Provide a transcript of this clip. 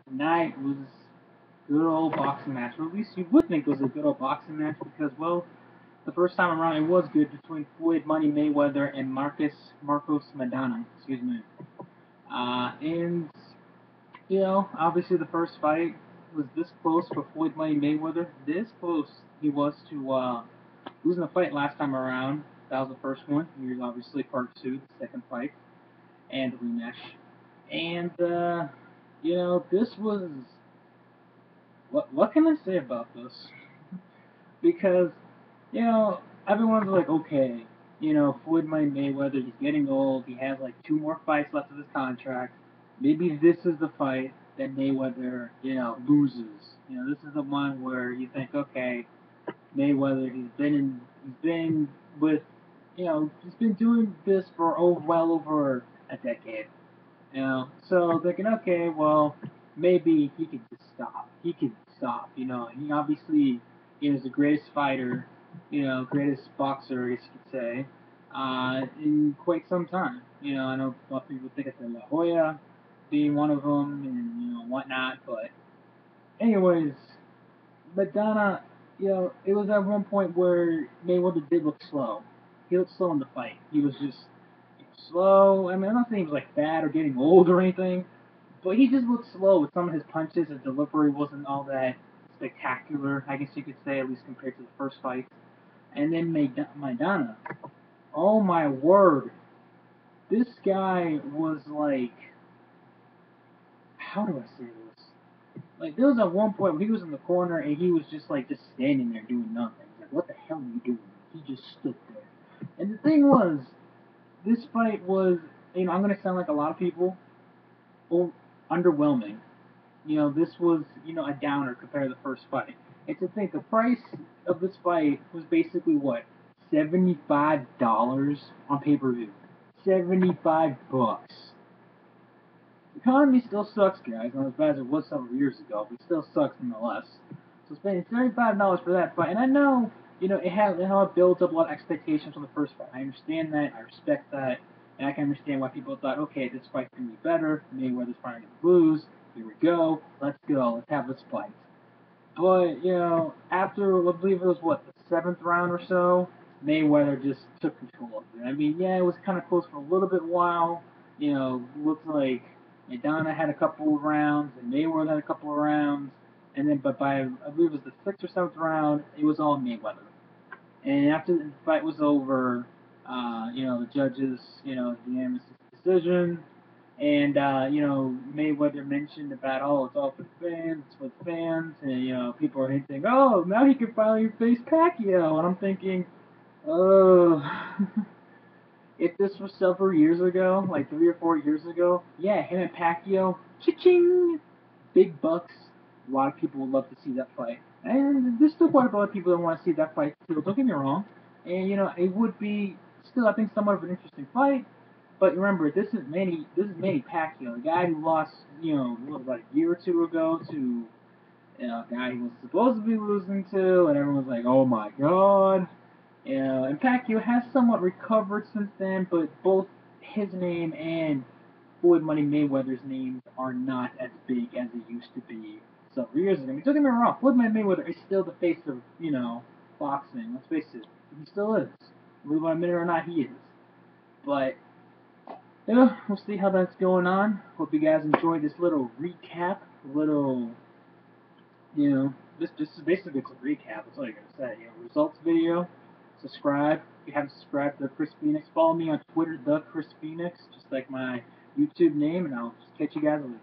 Tonight was a good old boxing match. Or at least you would think it was a good old boxing match because, well, the first time around it was good between Floyd Money Mayweather and Marcos Maidana. Excuse me. And obviously the first fight was this close for Floyd Money Mayweather. This close he was to losing the fight last time around. That was the first one. Here's obviously part two, the second fight, and rematch. And this was what can I say about this? Because everyone's like, okay, Floyd Mayweather, he's getting old. He has like two more fights left of his contract. Maybe this is the fight that Mayweather, loses. This is the one where you think, okay, Mayweather, he's been with, he's been doing this for well over a decade. So thinking, okay, well, maybe he could just stop. He could stop. He obviously is the greatest fighter, greatest boxer, I guess you could say, in quite some time. I know a lot of people think it's La Hoya being one of them and whatnot, but anyways, Madonna, it was at one point where Mayweather did look slow. He looked slow in the fight. He was just slow. I mean, I'm not saying he was like bad or getting old or anything, but he just looked slow with some of his punches. His delivery wasn't all that spectacular, I guess you could say, at least compared to the first fight. And then Maidana, oh my word, this guy was like, how do I say this? Like, there was at one point where he was in the corner and he was just like just standing there doing nothing. Like, what the hell are you doing? He just stood there. And the thing was, this fight was, I'm gonna sound like a lot of people, underwhelming. This was, a downer compared to the first fight. And to think the price of this fight was basically what, $75 on pay-per-view. 75 bucks. The economy still sucks, guys. Not as bad as it was several years ago, but it still sucks nonetheless. So spending $75 for that fight, and I know, it builds up a lot of expectations from the first fight. I understand that, I respect that, and I can understand why people thought, okay, this fight's gonna be better. Mayweather's probably gonna lose. Here we go. Let's go. Let's have this fight. But after I believe it was what the seventh round or so, Mayweather just took control of it. I mean, yeah, it was kind of close for a little bit while. Looked like Maidana had a couple of rounds and Mayweather had a couple of rounds, and then but by I believe it was the sixth or seventh round, it was all Mayweather. And after the fight was over, the judges, unanimous decision. And Mayweather mentioned about, oh, it's all for the fans, it's for the fans, and people are hinting, oh, now he can finally face Pacquiao, and I'm thinking, oh, if this was several years ago, like 3 or 4 years ago, yeah, him and Pacquiao, cha-ching, big bucks. A lot of people would love to see that fight, and there's still quite a lot of people that want to see that fight too. Don't get me wrong, and it would be still, I think, somewhat of an interesting fight. But remember, this is Manny Pacquiao, the guy who lost, about a year or two ago to a guy he was supposed to be losing to, and everyone's like, oh my god. And Pacquiao has somewhat recovered since then, but both his name and Floyd Money Mayweather's names are not as big as they used to be several years ago. I mean, don't get me wrong, Floyd Money Mayweather is still the face of, boxing. Let's face it, he still is. Believe it or admit it or not, he is. But we'll see how that's going on. Hope you guys enjoyed this little recap, this is basically it's a recap. That's all I gotta say. Results video. Subscribe if you haven't subscribed to the Chris Phoenix. Follow me on Twitter, TheChrisPhoenix, just like my YouTube name, and I'll just catch you guys later.